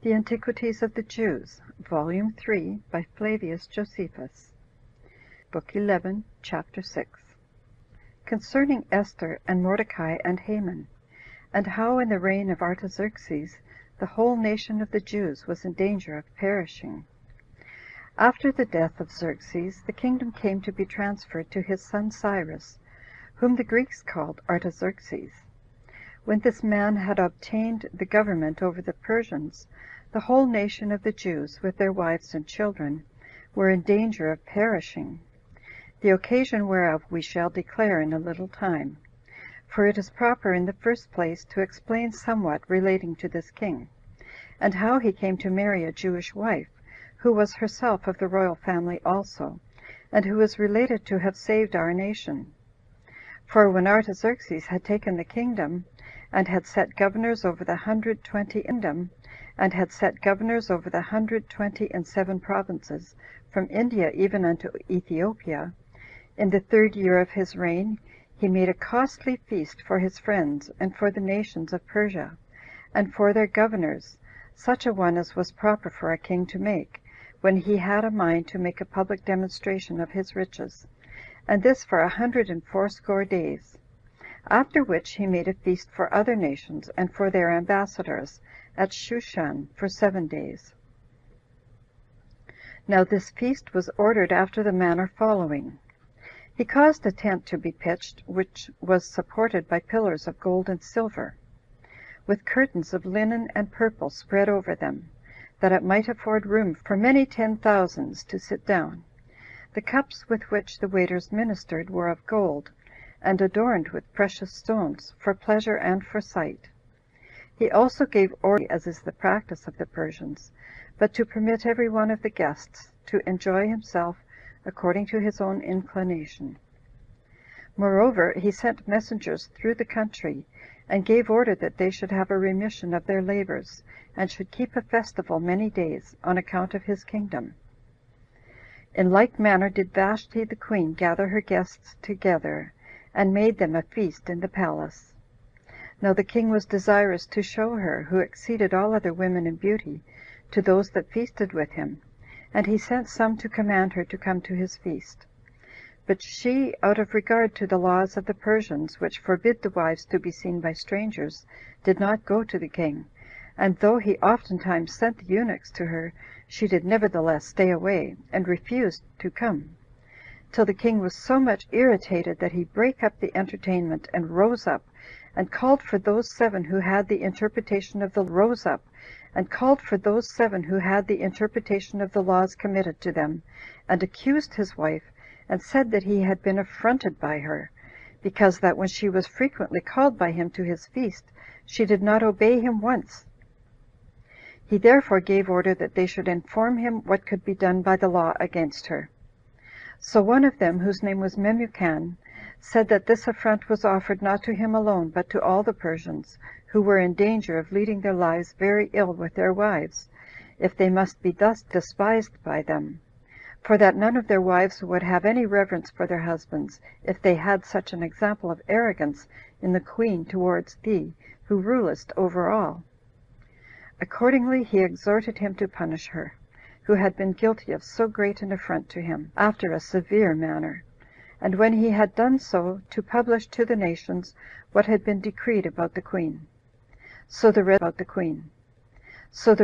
The Antiquities of the Jews, Volume 3, by Flavius Josephus, Book 11, Chapter 6. Concerning Esther and Mordecai and Haman, and how in the reign of Artaxerxes the whole nation of the Jews was in danger of perishing. After the death of Xerxes, the kingdom came to be transferred to his son Cyrus, whom the Greeks called Artaxerxes. When this man had obtained the government over the Persians, the whole nation of the Jews, with their wives and children, were in danger of perishing, the occasion whereof we shall declare in a little time. For it is proper in the first place to explain somewhat relating to this king, and how he came to marry a Jewish wife, who was herself of the royal family also, and who is related to have saved our nation. For when Artaxerxes had taken the kingdom, and had set governors over the 120 kingdom, and had set governors over the 127 provinces, from India even unto Ethiopia, in the 3rd year of his reign, he made a costly feast for his friends, and for the nations of Persia, and for their governors, such a one as was proper for a king to make, when he had a mind to make a public demonstration of his riches, and this for 180 days. After which he made a feast for other nations, and for their ambassadors, at Shushan for 7 days. Now this feast was ordered after the manner following. He caused a tent to be pitched, which was supported by pillars of gold and silver, with curtains of linen and purple spread over them, that it might afford room for many 10,000s to sit down. The cups with which the waiters ministered were of gold, and adorned with precious stones, for pleasure and for sight. He also gave order, as is the practice of the Persians, but to permit every one of the guests to enjoy himself according to his own inclination. Moreover, he sent messengers through the country, and gave order that they should have a remission of their labors, and should keep a festival many days, on account of his kingdom. In like manner did Vashti the queen gather her guests together, and made them a feast in the palace. Now the king was desirous to show her, who exceeded all other women in beauty, to those that feasted with him, and he sent some to command her to come to his feast. But she, out of regard to the laws of the Persians, which forbid the wives to be seen by strangers, did not go to the king, and though he oftentimes sent the eunuchs to her, she did nevertheless stay away, and refused to come, till the king was so much irritated that he brake up the entertainment, and rose up, and called for those 7 who had the interpretation of the laws committed to them, and accused his wife, and said that he had been affronted by her, because that when she was frequently called by him to his feast, she did not obey him once. He therefore gave order that they should inform him what could be done by the law against her. So one of them, whose name was Memucan, said that this affront was offered not to him alone, but to all the Persians, who were in danger of leading their lives very ill with their wives, if they must be thus despised by them, for that none of their wives would have any reverence for their husbands, if they had such an example of arrogance in the queen towards thee, who rulest over all. Accordingly he exhorted him to punish her, who had been guilty of so great an affront to him, after a severe manner, and when he had done so, to publish to the nations what had been decreed about the queen. So the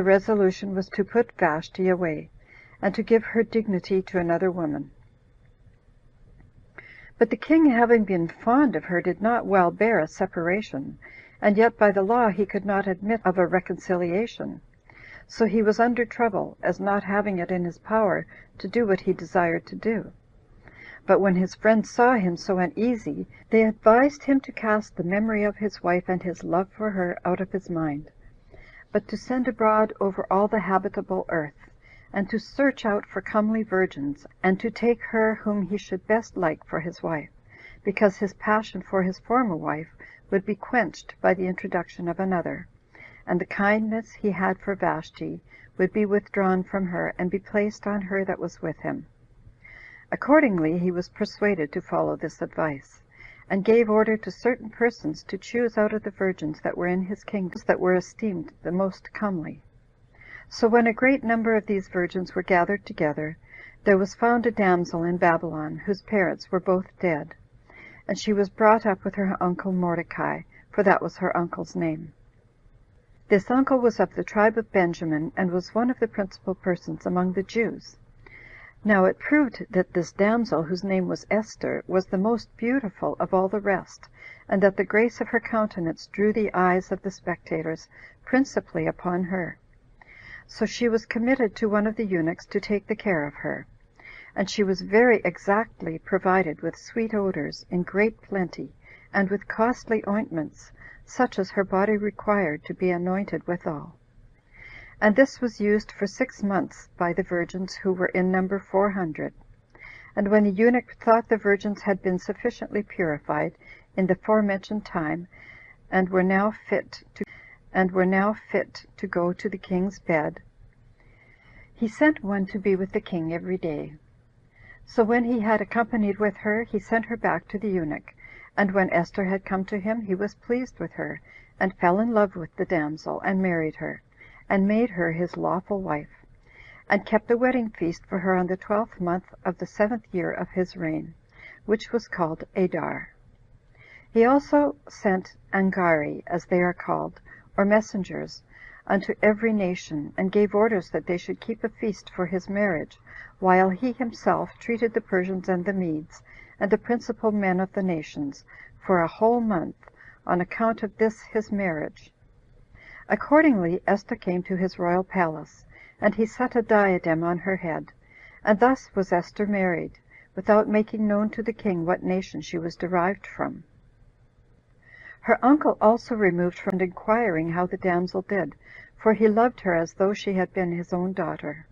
resolution was to put Vashti away, and to give her dignity to another woman. But the king, having been fond of her, did not well bear a separation, and yet by the law he could not admit of a reconciliation. So he was under trouble, as not having it in his power to do what he desired to do. But when his friends saw him so uneasy, they advised him to cast the memory of his wife and his love for her out of his mind, but to send abroad over all the habitable earth, and to search out for comely virgins, and to take her whom he should best like for his wife, because his passion for his former wife would be quenched by the introduction of another, and the kindness he had for Vashti would be withdrawn from her, and be placed on her that was with him. Accordingly he was persuaded to follow this advice, and gave order to certain persons to choose out of the virgins that were in his kingdom that were esteemed the most comely. So when a great number of these virgins were gathered together, there was found a damsel in Babylon, whose parents were both dead, and she was brought up with her uncle Mordecai, for that was her uncle's name. This uncle was of the tribe of Benjamin, and was one of the principal persons among the Jews. Now it proved that this damsel, whose name was Esther, was the most beautiful of all the rest, and that the grace of her countenance drew the eyes of the spectators principally upon her. So she was committed to one of the eunuchs to take the care of her. And she was very exactly provided with sweet odors in great plenty, and with costly ointments, such as her body required to be anointed withal. And this was used for 6 months by the virgins, who were in number 400. And when the eunuch thought the virgins had been sufficiently purified in the forementioned time, and were now fit to go to the king's bed, he sent one to be with the king every day. So when he had accompanied with her, he sent her back to the eunuch. And when Esther had come to him, he was pleased with her, and fell in love with the damsel, and married her, and made her his lawful wife, and kept a wedding feast for her on the 12th month of the 7th year of his reign, which was called Adar. He also sent Angari, as they are called, or messengers, unto every nation, and gave orders that they should keep a feast for his marriage, while he himself treated the Persians and the Medes, and the principal men of the nations, for a whole month, on account of this his marriage. Accordingly Esther came to his royal palace, and he set a diadem on her head, and thus was Esther married, without making known to the king what nation she was derived from. Her uncle also removed from inquiring how the damsel did, for he loved her as though she had been his own daughter.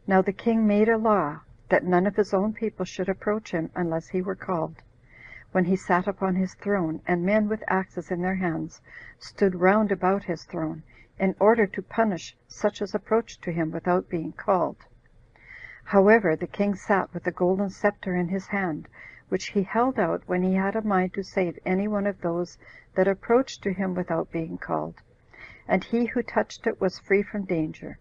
Now the king made a law that none of his own people should approach him unless he were called, when he sat upon his throne, and men with axes in their hands stood round about his throne, in order to punish such as approached to him without being called. However, the king sat with a golden scepter in his hand, which he held out when he had a mind to save any one of those that approached to him without being called, and he who touched it was free from danger.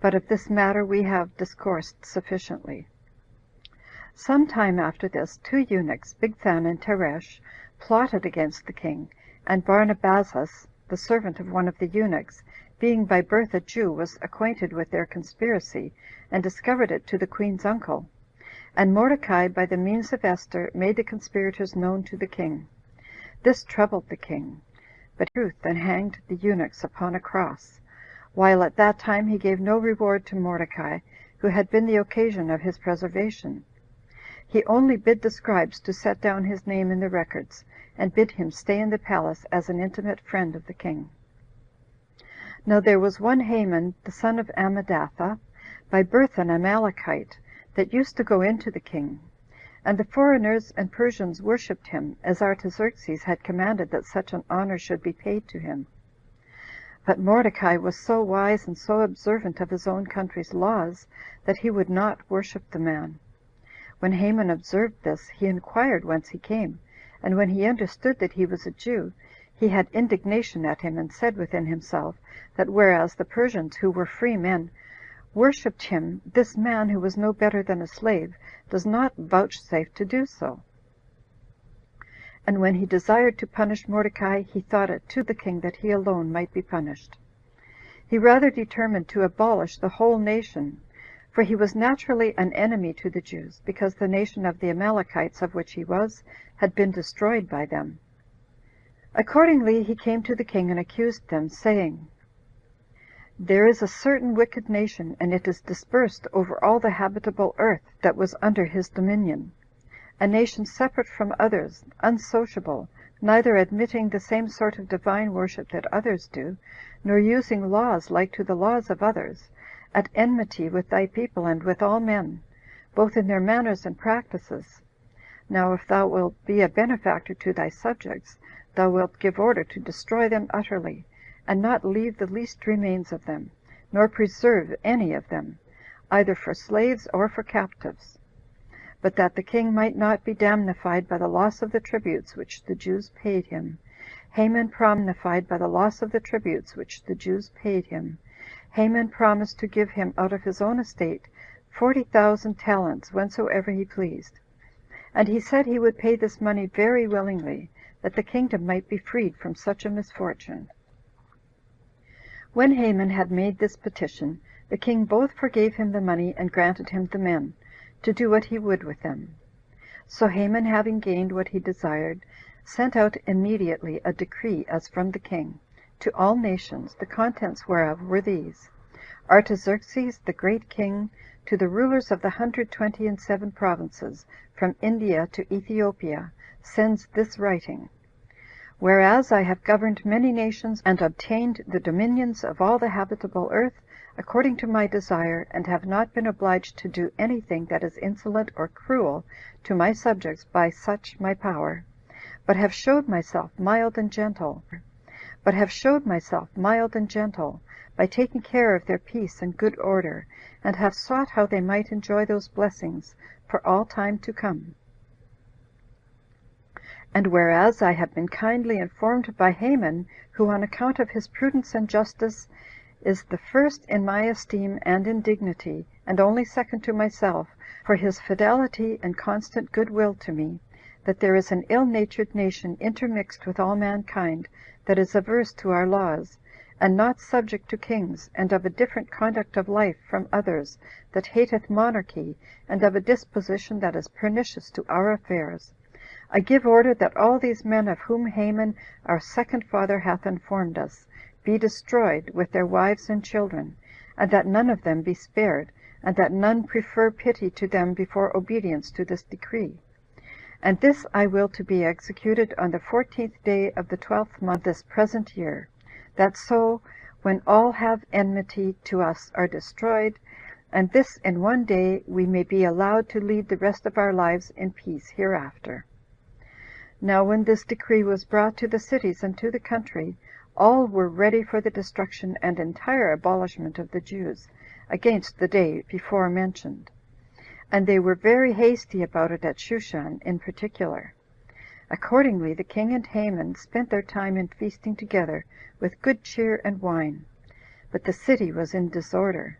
But of this matter we have discoursed sufficiently. Some time after this, 2 eunuchs, Bigthan and Teresh, plotted against the king, and Barnabazas, the servant of one of the eunuchs, being by birth a Jew, was acquainted with their conspiracy, and discovered it to the queen's uncle. And Mordecai, by the means of Esther, made the conspirators known to the king. This troubled the king, but truth, and hanged the eunuchs upon a cross, while at that time he gave no reward to Mordecai, who had been the occasion of his preservation. He only bid the scribes to set down his name in the records, and bid him stay in the palace as an intimate friend of the king. Now there was one Haman, the son of Ammedatha, by birth an Amalekite, that used to go into the king. And the foreigners and Persians worshipped him, as Artaxerxes had commanded that such an honor should be paid to him. But Mordecai was so wise and so observant of his own country's laws that he would not worship the man. When Haman observed this, he inquired whence he came, and when he understood that he was a Jew, he had indignation at him, and said within himself, that whereas the Persians, who were free men, worshipped him, this man, who was no better than a slave, does not vouchsafe to do so. And when he desired to punish Mordecai, he thought it to the king that he alone might be punished. He rather determined to abolish the whole nation, for he was naturally an enemy to the Jews, because the nation of the Amalekites, of which he was, had been destroyed by them. Accordingly he came to the king and accused them, saying, There is a certain wicked nation, and it is dispersed over all the habitable earth that was under his dominion, a nation separate from others, unsociable, neither admitting the same sort of divine worship that others do, nor using laws like to the laws of others, at enmity with thy people and with all men, both in their manners and practices. Now if thou wilt be a benefactor to thy subjects, thou wilt give order to destroy them utterly, and not leave the least remains of them, nor preserve any of them, either for slaves or for captives. But that the king might not be damnified by the loss of the tributes which the Jews paid him, Haman promnified by the loss of the tributes which the Jews paid him, Haman promised to give him out of his own estate 40,000 talents whensoever he pleased. And he said he would pay this money very willingly, that the kingdom might be freed from such a misfortune. When Haman had made this petition, the king both forgave him the money and granted him the men, to do what he would with them. So Haman, having gained what he desired, sent out immediately a decree as from the king, to all nations, the contents whereof were these: Artaxerxes, the great king, to the rulers of the 127 provinces, from India to Ethiopia, sends this writing: Whereas I have governed many nations, and obtained the dominions of all the habitable earth, according to my desire, and have not been obliged to do anything that is insolent or cruel to my subjects by such my power, but have showed myself mild and gentle, by taking care of their peace and good order, and have sought how they might enjoy those blessings for all time to come. And whereas I have been kindly informed by Haman, who on account of his prudence and justice is the first in my esteem and in dignity, and only second to myself, for his fidelity and constant goodwill to me, that there is an ill-natured nation intermixed with all mankind, that is averse to our laws, and not subject to kings, and of a different conduct of life from others, that hateth monarchy, and of a disposition that is pernicious to our affairs. I give order that all these men of whom Haman our second father hath informed us be destroyed, with their wives and children, and that none of them be spared, and that none prefer pity to them before obedience to this decree. And this I will to be executed on the 14th day of the 12th month of this present year, that so, when all have enmity to us are destroyed, and this in one day, we may be allowed to lead the rest of our lives in peace hereafter. Now when this decree was brought to the cities and to the country, all were ready for the destruction and entire abolishment of the Jews, against the day before mentioned. And they were very hasty about it at Shushan in particular. Accordingly the king and Haman spent their time in feasting together with good cheer and wine. But the city was in disorder.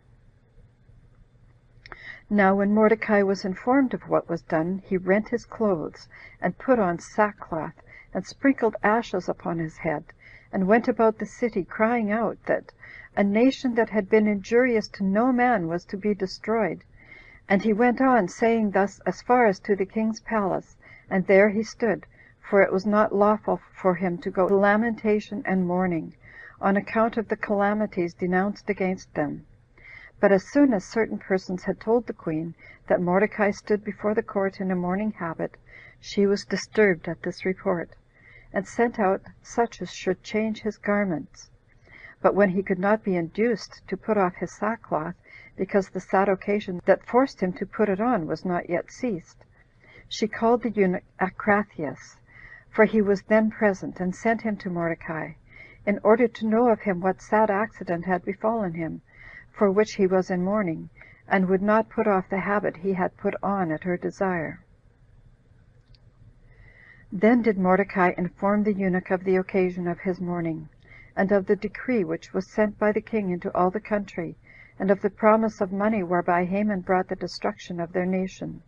Now when Mordecai was informed of what was done, he rent his clothes, and put on sackcloth, and sprinkled ashes upon his head, and went about the city, crying out that a nation that had been injurious to no man was to be destroyed. And he went on saying thus as far as to the king's palace, and there he stood, for it was not lawful for him to go to lamentation and mourning, on account of the calamities denounced against them. But as soon as certain persons had told the queen that Mordecai stood before the court in a mourning habit, she was disturbed at this report, and sent out such as should change his garments. But when he could not be induced to put off his sackcloth, because the sad occasion that forced him to put it on was not yet ceased, she called the eunuch Acrathius, for he was then present, and sent him to Mordecai, in order to know of him what sad accident had befallen him, for which he was in mourning, and would not put off the habit he had put on at her desire. Then did Mordecai inform the eunuch of the occasion of his mourning, and of the decree which was sent by the king into all the country, and of the promise of money whereby Haman brought the destruction of their nation.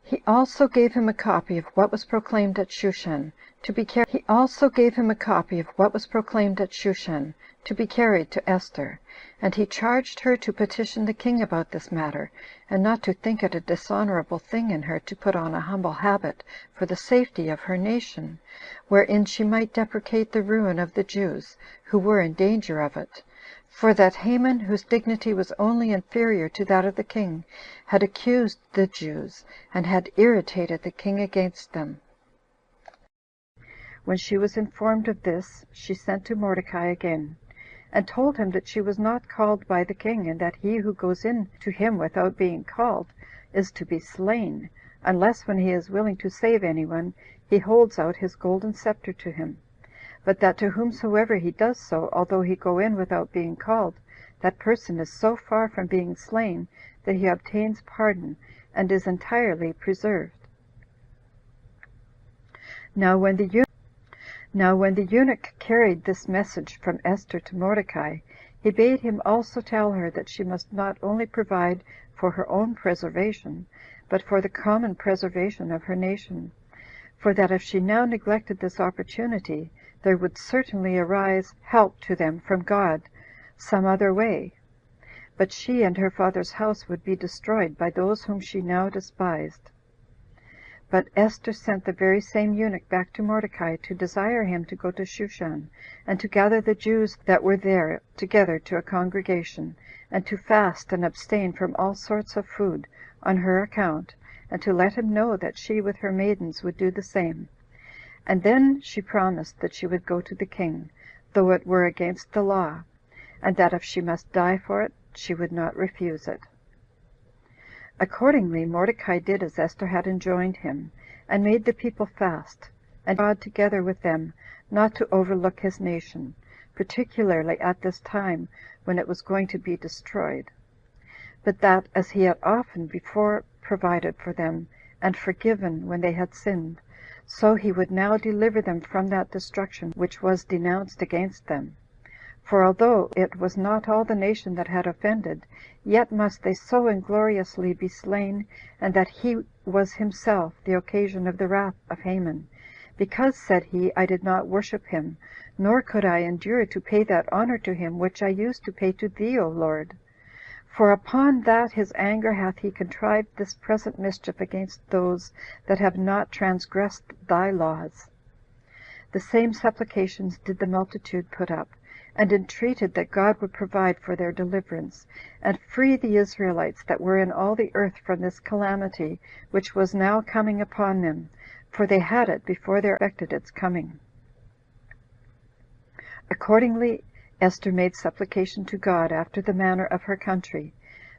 He also gave him a copy of what was proclaimed at Shushan, to be carried to Esther, and he charged her to petition the king about this matter, and not to think it a dishonorable thing in her to put on a humble habit for the safety of her nation, wherein she might deprecate the ruin of the Jews, who were in danger of it. For that Haman, whose dignity was only inferior to that of the king, had accused the Jews, and had irritated the king against them. When she was informed of this, she sent to Mordecai again, and told him that she was not called by the king, and that he who goes in to him without being called is to be slain, unless when he is willing to save anyone, he holds out his golden scepter to him. But that to whomsoever he does so, although he go in without being called, that person is so far from being slain that he obtains pardon, and is entirely preserved. Now when the Now when the eunuch carried this message from Esther to Mordecai, he bade him also tell her that she must not only provide for her own preservation, but for the common preservation of her nation, for that if she now neglected this opportunity, there would certainly arise help to them from God some other way, but she and her father's house would be destroyed by those whom she now despised. But Esther sent the very same eunuch back to Mordecai to desire him to go to Shushan, and to gather the Jews that were there together to a congregation, and to fast and abstain from all sorts of food on her account, and to let him know that she with her maidens would do the same. And then she promised that she would go to the king, though it were against the law, and that if she must die for it, she would not refuse it. Accordingly Mordecai did as Esther had enjoined him, and made the people fast, and God together with them not to overlook his nation, particularly at this time when it was going to be destroyed, but that, as he had often before provided for them, and forgiven when they had sinned, so he would now deliver them from that destruction which was denounced against them. For although it was not all the nation that had offended, yet must they so ingloriously be slain, and that he was himself the occasion of the wrath of Haman, because, said he, I did not worship him, nor could I endure to pay that honor to him which I used to pay to thee, O Lord. For upon that his anger hath he contrived this present mischief against those that have not transgressed thy laws. The same supplications did the multitude put up, and entreated that God would provide for their deliverance, and free the Israelites that were in all the earth from this calamity which was now coming upon them, for they had it before they expected its coming. Accordingly Esther made supplication to God after the manner of her country,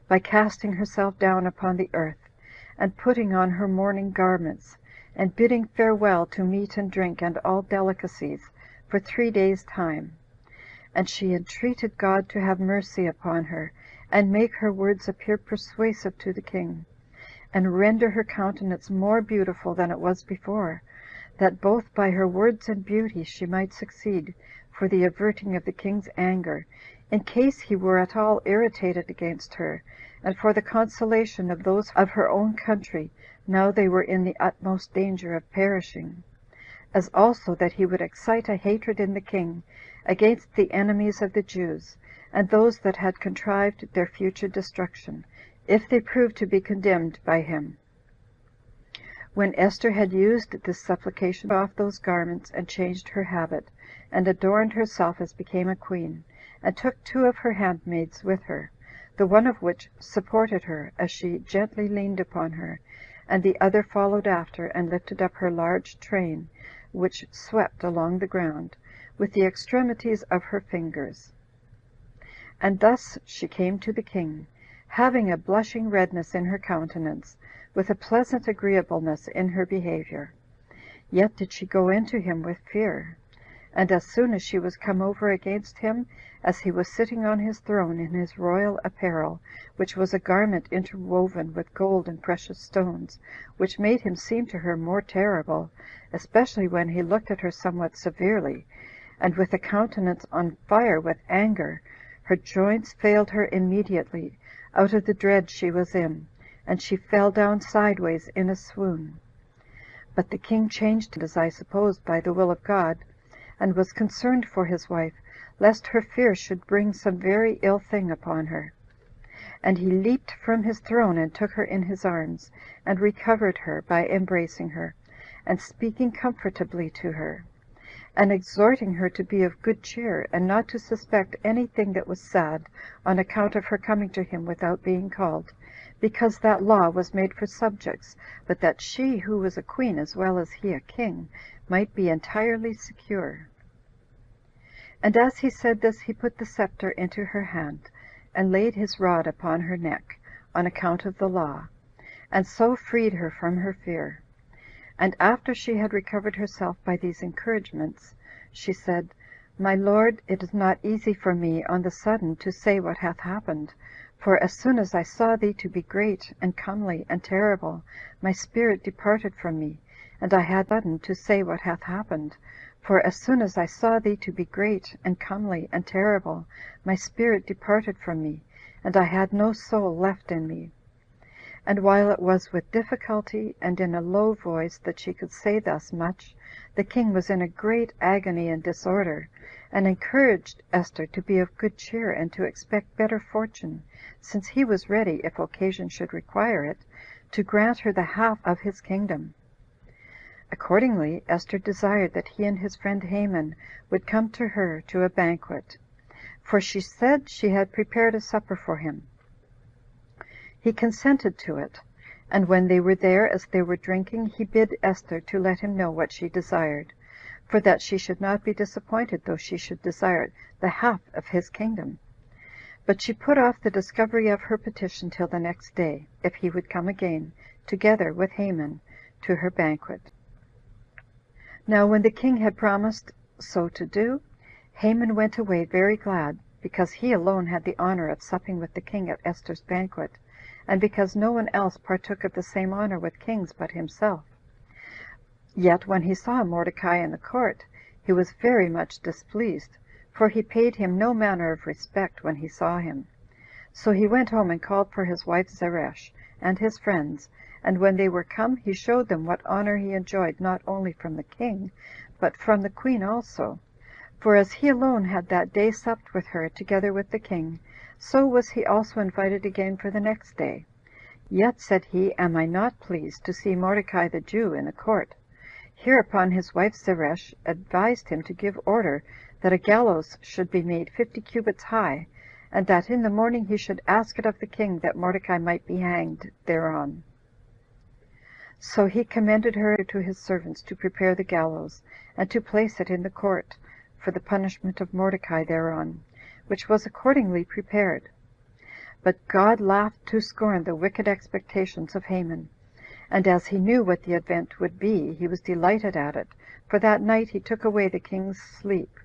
by casting herself down upon the earth, and putting on her mourning garments, and bidding farewell to meat and drink and all delicacies for 3 days' time. And she entreated God to have mercy upon her, and make her words appear persuasive to the king, and render her countenance more beautiful than it was before, that both by her words and beauty she might succeed for the averting of the king's anger, in case he were at all irritated against her, and for the consolation of those of her own country, now they were in the utmost danger of perishing, as also that he would excite a hatred in the king against the enemies of the Jews, and those that had contrived their future destruction, if they proved to be condemned by him. When Esther had used this supplication, off those garments, and changed her habit, and adorned herself as became a queen, and took 2 of her handmaids with her, the one of which supported her as she gently leaned upon her, and the other followed after, and lifted up her large train, which swept along the ground, with the extremities of her fingers. And thus she came to the king, having a blushing redness in her countenance, with a pleasant agreeableness in her behavior. Yet did she go into him with fear. And as soon as she was come over against him, as he was sitting on his throne in his royal apparel, which was a garment interwoven with gold and precious stones, which made him seem to her more terrible, especially when he looked at her somewhat severely, and with a countenance on fire with anger, her joints failed her immediately out of the dread she was in, and she fell down sideways in a swoon. But the king changed it, as I supposed, by the will of God, and was concerned for his wife, lest her fear should bring some very ill thing upon her. And he leaped from his throne, and took her in his arms, and recovered her by embracing her, and speaking comfortably to her, and exhorting her to be of good cheer, and not to suspect anything that was sad on account of her coming to him without being called, because that law was made for subjects, but that she, who was a queen as well as he a king, might be entirely secure. And as he said this, he put the scepter into her hand, and laid his rod upon her neck, on account of the law, and so freed her from her fear. And after she had recovered herself by these encouragements, she said, My lord, it is not easy for me on the sudden to say what hath happened, for as soon as I saw thee to be great, and comely, and terrible, my spirit departed from me, and I had sudden to say what hath happened, For as soon as I saw thee to be great, and comely, and terrible, my spirit departed from me, and I had no soul left in me." And while it was with difficulty, and in a low voice, that she could say thus much, the king was in a great agony and disorder, and encouraged Esther to be of good cheer, and to expect better fortune, since he was ready, if occasion should require it, to grant her the half of his kingdom. Accordingly, Esther desired that he and his friend Haman would come to her to a banquet, for she said she had prepared a supper for him. He consented to it, and when they were there, as they were drinking, he bid Esther to let him know what she desired, for that she should not be disappointed though she should desire the half of his kingdom. But she put off the discovery of her petition till the next day, if he would come again, together with Haman, to her banquet. Now when the king had promised so to do, Haman went away very glad, because he alone had the honor of supping with the king at Esther's banquet, and because no one else partook of the same honor with kings but himself. Yet when he saw Mordecai in the court, he was very much displeased, for he paid him no manner of respect when he saw him. So he went home and called for his wife Zeresh and his friends, and when they were come, he showed them what honor he enjoyed not only from the king, but from the queen also. For as he alone had that day supped with her together with the king, so was he also invited again for the next day. Yet, said he, am I not pleased to see Mordecai the Jew in the court? Hereupon his wife Zeresh advised him to give order that a gallows should be made 50 cubits high, and that in the morning he should ask it of the king, that Mordecai might be hanged thereon. So he commended her to his servants to prepare the gallows, and to place it in the court, for the punishment of Mordecai thereon, which was accordingly prepared. But God laughed to scorn the wicked expectations of Haman, and as he knew what the event would be, he was delighted at it, for that night he took away the king's sleep.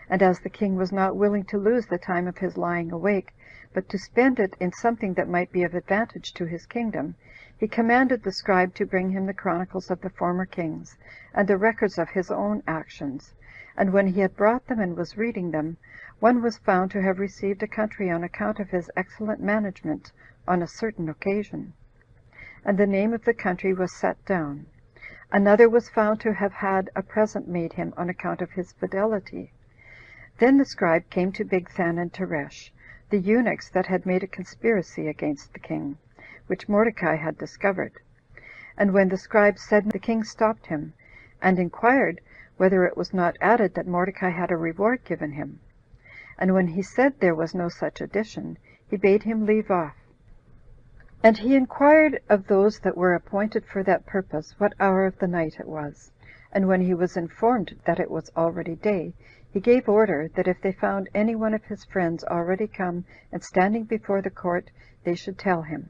And as the king was not willing to lose the time of his lying awake, but to spend it in something that might be of advantage to his kingdom, he commanded the scribe to bring him the chronicles of the former kings, and the records of his own actions. And when he had brought them and was reading them, one was found to have received a country on account of his excellent management on a certain occasion, and the name of the country was set down. Another was found to have had a present made him on account of his fidelity. Then the scribe came to Bigthan and Teresh, the eunuchs that had made a conspiracy against the king, which Mordecai had discovered. And when the scribe said, the king stopped him, and inquired whether it was not added that Mordecai had a reward given him. And when he said there was no such addition, he bade him leave off. And he inquired of those that were appointed for that purpose what hour of the night it was. And when he was informed that it was already day, he gave order that if they found any one of his friends already come and standing before the court, they should tell him.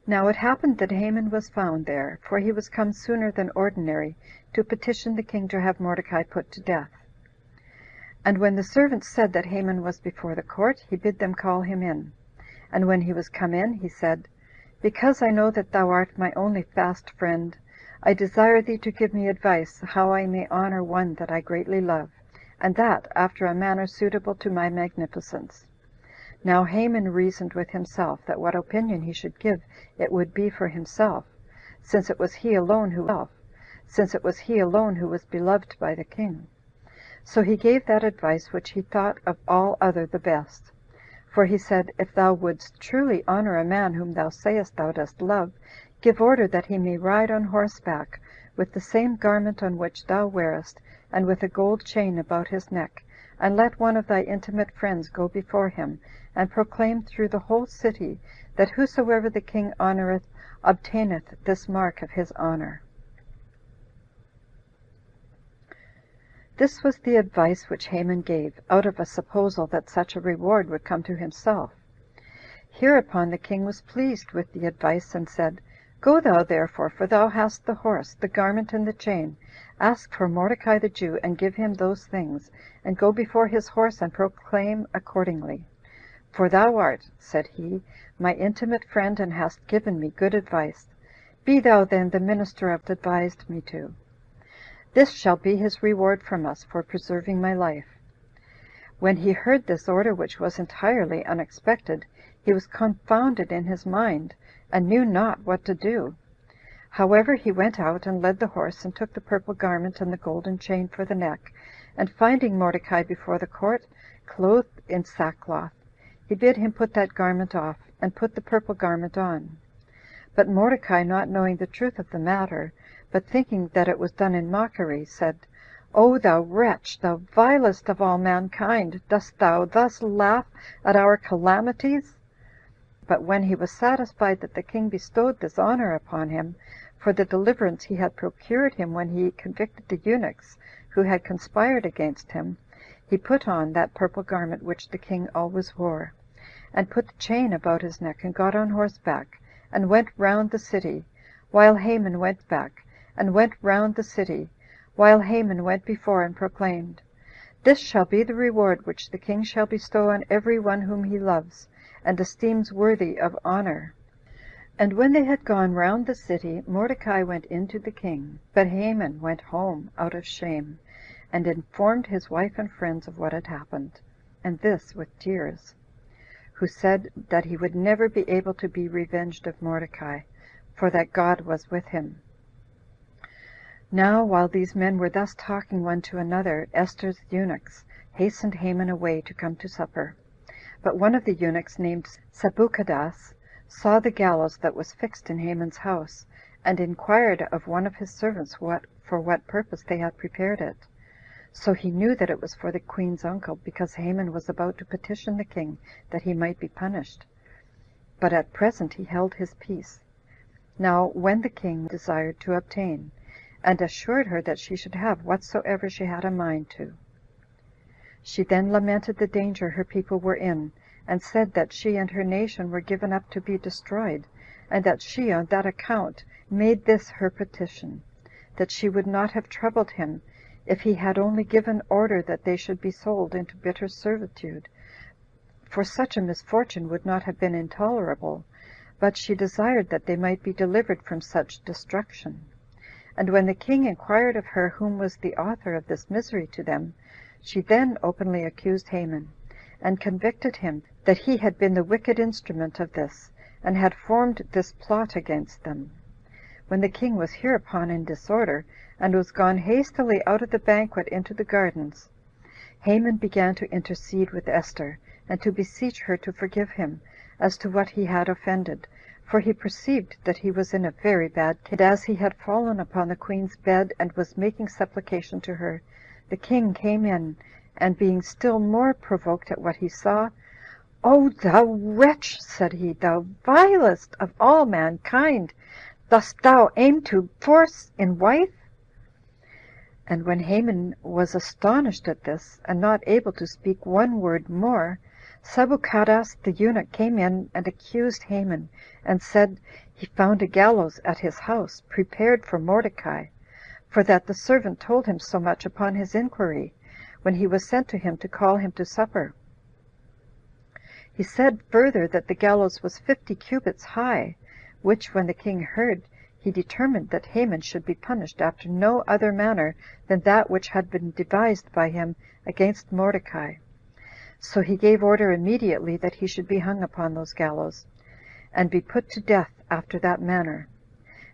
Now it happened that Haman was found there, for he was come sooner than ordinary to petition the king to have Mordecai put to death. And when the servants said that Haman was before the court, he bid them call him in. And when he was come in, he said, Because I know that thou art my only fast friend, I desire thee to give me advice how I may honor one that I greatly love, and that after a manner suitable to my magnificence. Now Haman reasoned with himself that what opinion he should give it would be for himself, since it was he alone who was beloved by the king. So he gave that advice which he thought of all other the best. For he said, If thou wouldst truly honor a man whom thou sayest thou dost love, give order that he may ride on horseback, with the same garment on which thou wearest, and with a gold chain about his neck, and let one of thy intimate friends go before him, and proclaim through the whole city that whosoever the king honoreth obtaineth this mark of his honor. This was the advice which Haman gave, out of a supposal that such a reward would come to himself. Hereupon the king was pleased with the advice, and said, Go thou therefore, for thou hast the horse, the garment, and the chain. Ask for Mordecai the Jew, and give him those things, and go before his horse, and proclaim accordingly. For thou art, said he, my intimate friend, and hast given me good advice. Be thou then the minister of advised me to. This shall be his reward from us for preserving my life." When he heard this order, which was entirely unexpected, he was confounded in his mind, and knew not what to do. However, he went out, and led the horse, and took the purple garment and the golden chain for the neck, and finding Mordecai before the court, clothed in sackcloth, he bid him put that garment off, and put the purple garment on. But Mordecai, not knowing the truth of the matter, but thinking that it was done in mockery, said, "O thou wretch, thou vilest of all mankind, dost thou thus laugh at our calamities?" But when he was satisfied that the king bestowed this honor upon him, for the deliverance he had procured him when he convicted the eunuchs who had conspired against him, he put on that purple garment which the king always wore, and put the chain about his neck, and got on horseback, and went round the city, while Haman went back, and went round the city, while Haman went before and proclaimed, "This shall be the reward which the king shall bestow on every one whom he loves, and esteems worthy of honor." And when they had gone round the city, Mordecai went in to the king, but Haman went home out of shame, and informed his wife and friends of what had happened, and this with tears, who said that he would never be able to be revenged of Mordecai, for that God was with him. Now, while these men were thus talking one to another, Esther's eunuchs hastened Haman away to come to supper. But one of the eunuchs, named Sabuchadas, saw the gallows that was fixed in Haman's house, and inquired of one of his servants for what purpose they had prepared it. So he knew that it was for the queen's uncle, because Haman was about to petition the king that he might be punished. But at present he held his peace. Now when the king desired to obtain, and assured her that she should have whatsoever she had a mind to, she then lamented the danger her people were in, and said that she and her nation were given up to be destroyed, and that she on that account made this her petition, that she would not have troubled him if he had only given order that they should be sold into bitter servitude, for such a misfortune would not have been intolerable, but she desired that they might be delivered from such destruction. And when the king inquired of her whom was the author of this misery to them, she then openly accused Haman, and convicted him that he had been the wicked instrument of this, and had formed this plot against them. When the king was hereupon in disorder, and was gone hastily out of the banquet into the gardens, Haman began to intercede with Esther, and to beseech her to forgive him as to what he had offended, for he perceived that he was in a very bad case. And as he had fallen upon the queen's bed, and was making supplication to her, the king came in, and being still more provoked at what he saw, "O thou wretch," said he, "thou vilest of all mankind, dost thou aim to force in wife?" And when Haman was astonished at this, and not able to speak one word more, Sabuchadas the eunuch came in and accused Haman, and said he found a gallows at his house, prepared for Mordecai, for that the servant told him so much upon his inquiry, when he was sent to him to call him to supper. He said further that the gallows was 50 cubits high, which when the king heard, he determined that Haman should be punished after no other manner than that which had been devised by him against Mordecai. So he gave order immediately that he should be hung upon those gallows, and be put to death after that manner.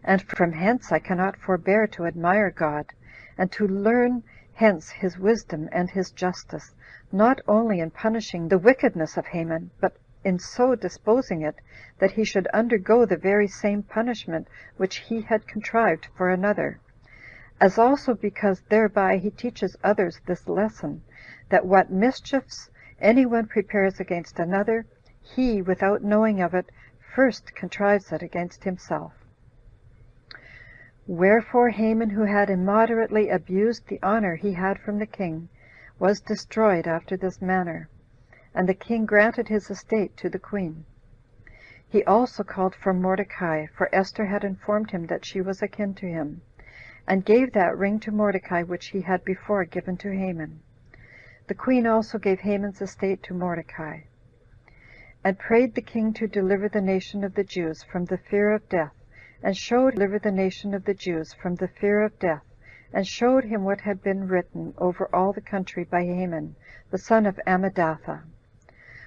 And from hence I cannot forbear to admire God, and to learn hence his wisdom and his justice, not only in punishing the wickedness of Haman, but in so disposing it that he should undergo the very same punishment which he had contrived for another, as also because thereby he teaches others this lesson, that what mischiefs any one prepares against another, he, without knowing of it, first contrives it against himself. Wherefore Haman, who had immoderately abused the honor he had from the king, was destroyed after this manner, and the king granted his estate to the queen. He also called for Mordecai, for Esther had informed him that she was akin to him, and gave that ring to Mordecai which he had before given to Haman. The queen also gave Haman's estate to Mordecai, and prayed the king to deliver the nation of the Jews from the fear of death, and showed deliver the nation of the Jews from the fear of death, and showed him what had been written over all the country by Haman, the son of Ammedatha,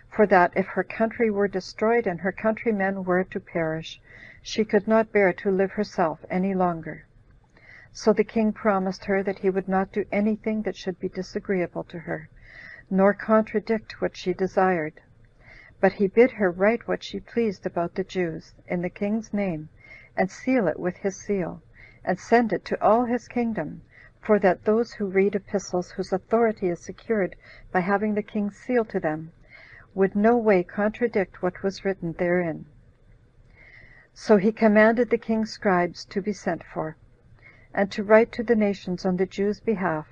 for that if her country were destroyed and her countrymen were to perish, she could not bear to live herself any longer. So the king promised her that he would not do anything that should be disagreeable to her, nor contradict what she desired. But he bid her write what she pleased about the Jews, in the king's name, and seal it with his seal, and send it to all his kingdom, for that those who read epistles whose authority is secured by having the king's seal to them would no way contradict what was written therein. So he commanded the king's scribes to be sent for, and to write to the nations on the Jews' behalf,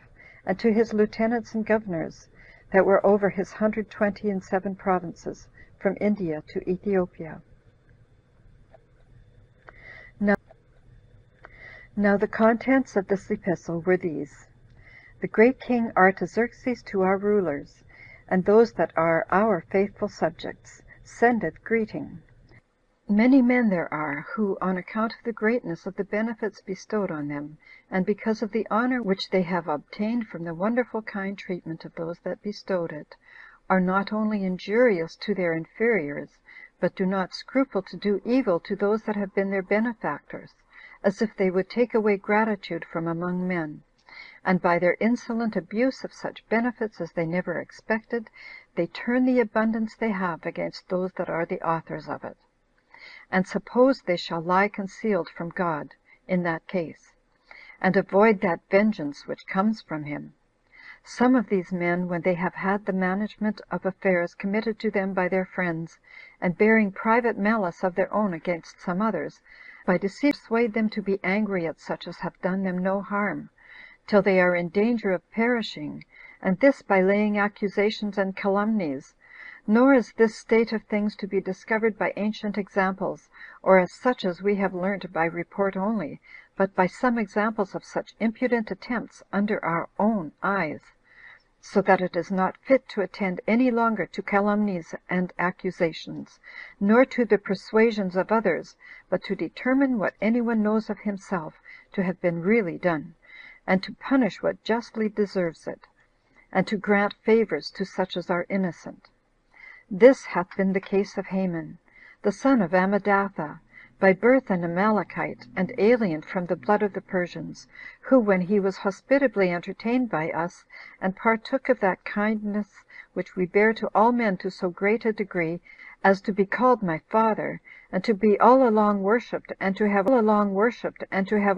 and to his lieutenants and governors that were over his 127 provinces, from India to Ethiopia. Now the contents of this epistle were these: The great king Artaxerxes to our rulers, and those that are our faithful subjects, sendeth greeting. Many men there are, who, on account of the greatness of the benefits bestowed on them, and because of the honor which they have obtained from the wonderful kind treatment of those that bestowed it, are not only injurious to their inferiors, but do not scruple to do evil to those that have been their benefactors, as if they would take away gratitude from among men. And by their insolent abuse of such benefits as they never expected, they turn the abundance they have against those that are the authors of it, and suppose they shall lie concealed from God in that case, and avoid that vengeance which comes from him. Some of these men, when they have had the management of affairs committed to them by their friends, and bearing private malice of their own against some others, by deceit persuade them to be angry at such as have done them no harm, till they are in danger of perishing, and this by laying accusations and calumnies. Nor is this state of things to be discovered by ancient examples, or as such as we have learnt by report only, but by some examples of such impudent attempts under our own eyes, so that it is not fit to attend any longer to calumnies and accusations, nor to the persuasions of others, but to determine what any one knows of himself to have been really done, and to punish what justly deserves it, and to grant favors to such as are innocent. This hath been the case of Haman, the son of Ammedatha, by birth an Amalekite, and alien from the blood of the Persians, who, when he was hospitably entertained by us, and partook of that kindness which we bear to all men to so great a degree, as to be called my father, and to be all along worshipped, and to have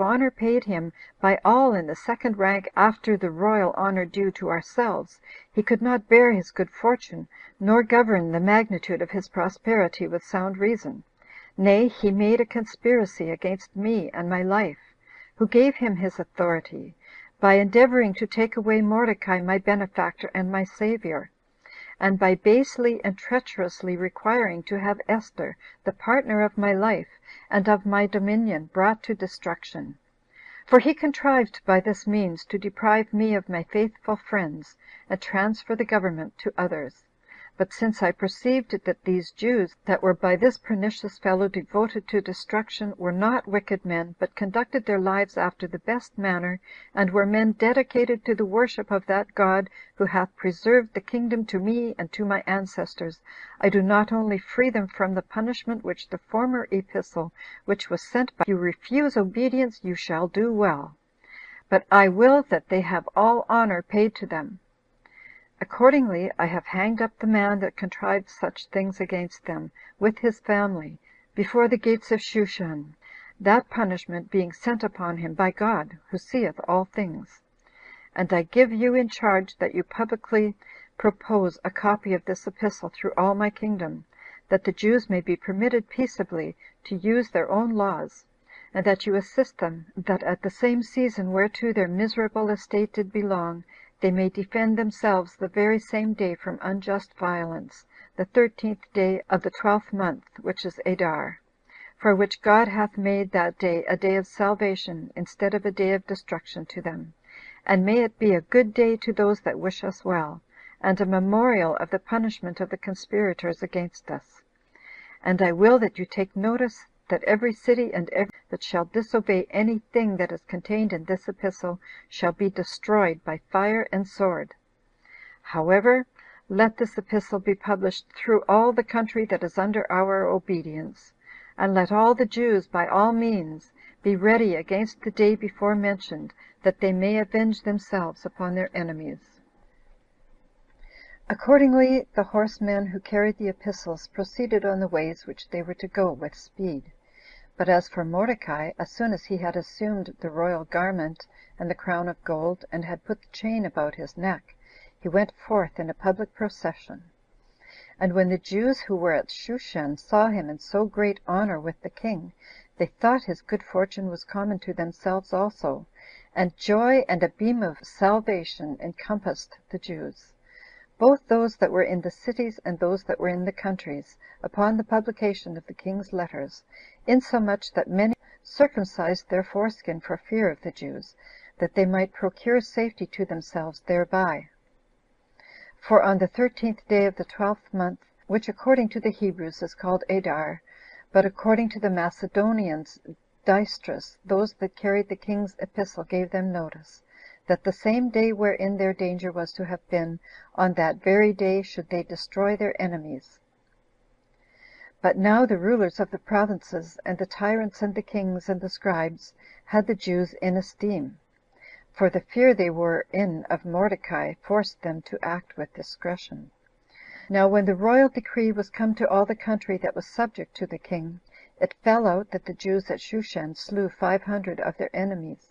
honor paid him by all in the second rank after the royal honor due to ourselves, he could not bear his good fortune, nor govern the magnitude of his prosperity with sound reason. Nay, he made a conspiracy against me and my life, who gave him his authority, by endeavoring to take away Mordecai my benefactor and my savior, and by basely and treacherously requiring to have Esther, the partner of my life and of my dominion, brought to destruction. For he contrived by this means to deprive me of my faithful friends, and transfer the government to others. But since I perceived that these Jews that were by this pernicious fellow devoted to destruction were not wicked men, but conducted their lives after the best manner, and were men dedicated to the worship of that God who hath preserved the kingdom to me and to my ancestors, I do not only free them from the punishment which the former epistle, which was sent by you, refuse obedience, you shall do well, but I will that they have all honor paid to them. Accordingly, I have hanged up the man that contrived such things against them, with his family, before the gates of Shushan, that punishment being sent upon him by God, who seeth all things. And I give you in charge that you publicly propose a copy of this epistle through all my kingdom, that the Jews may be permitted peaceably to use their own laws, and that you assist them, that at the same season whereto their miserable estate did belong, they may defend themselves the very same day from unjust violence, the 13th day of the 12th month, which is Adar, for which God hath made that day a day of salvation instead of a day of destruction to them. And may it be a good day to those that wish us well, and a memorial of the punishment of the conspirators against us. And I will that you take notice that every city and every that shall disobey any thing that is contained in this epistle shall be destroyed by fire and sword. However, let this epistle be published through all the country that is under our obedience, and let all the Jews by all means be ready against the day before mentioned, that they may avenge themselves upon their enemies." Accordingly, the horsemen who carried the epistles proceeded on the ways which they were to go with speed. But as for Mordecai, as soon as he had assumed the royal garment and the crown of gold, and had put the chain about his neck, he went forth in a public procession. And when the Jews who were at Shushan saw him in so great honor with the king, they thought his good fortune was common to themselves also, and joy and a beam of salvation encompassed the Jews, both those that were in the cities and those that were in the countries, upon the publication of the king's letters, insomuch that many circumcised their foreskin for fear of the Jews, that they might procure safety to themselves thereby. For on the 13th day of the 12th month, which according to the Hebrews is called Adar, but according to the Macedonians Dystrus, those that carried the king's epistle gave them notice, that the same day wherein their danger was to have been, on that very day should they destroy their enemies. But now the rulers of the provinces, and the tyrants, and the kings, and the scribes, had the Jews in esteem, for the fear they were in of Mordecai forced them to act with discretion. Now when the royal decree was come to all the country that was subject to the king, it fell out that the Jews at Shushan slew 500 of their enemies.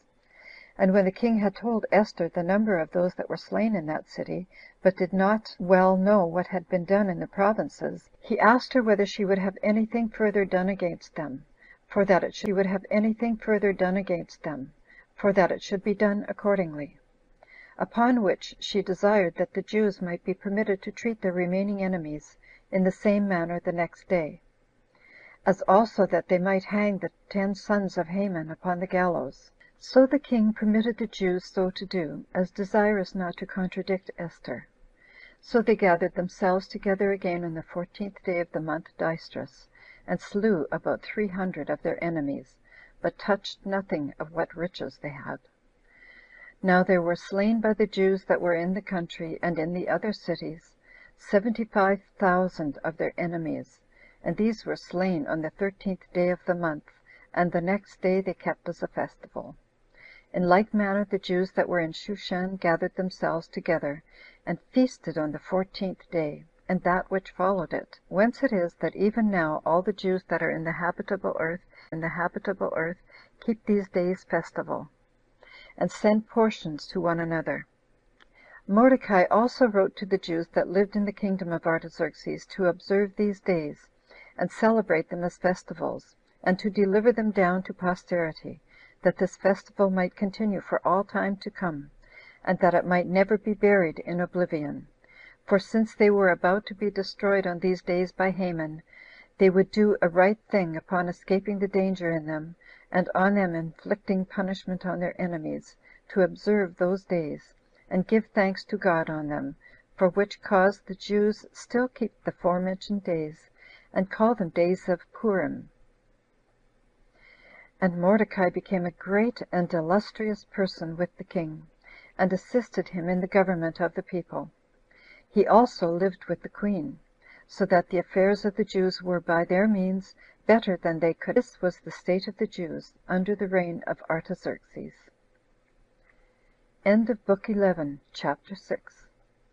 And when the king had told Esther the number of those that were slain in that city, but did not well know what had been done in the provinces, he asked her whether she would have anything further done against them, for that it should be done accordingly. Upon which she desired that the Jews might be permitted to treat their remaining enemies in the same manner the next day, as also that they might hang the 10 sons of Haman upon the gallows. So the king permitted the Jews so to do, as desirous not to contradict Esther. So they gathered themselves together again on the 14th day of the month Dystrus, and slew about 300 of their enemies, but touched nothing of what riches they had. Now there were slain by the Jews that were in the country and in the other cities 75,000 of their enemies, and these were slain on the 13th day of the month, and the next day they kept as a festival. In like manner the Jews that were in Shushan gathered themselves together, and feasted on the 14th day, and that which followed it. Whence it is that even now all the Jews that are in the habitable earth keep these days festival, and send portions to one another. Mordecai also wrote to the Jews that lived in the kingdom of Artaxerxes to observe these days, and celebrate them as festivals, and to deliver them down to posterity, that this festival might continue for all time to come, and that it might never be buried in oblivion. For since they were about to be destroyed on these days by Haman, they would do a right thing upon escaping the danger in them, and on them inflicting punishment on their enemies, to observe those days, and give thanks to God on them, for which cause the Jews still keep the forementioned days, and call them days of Purim. And Mordecai became a great and illustrious person with the king, and assisted him in the government of the people. He also lived with the queen, so that the affairs of the Jews were by their means better than they could. This was the state of the Jews under the reign of Artaxerxes. End of Book 11, Chapter 6.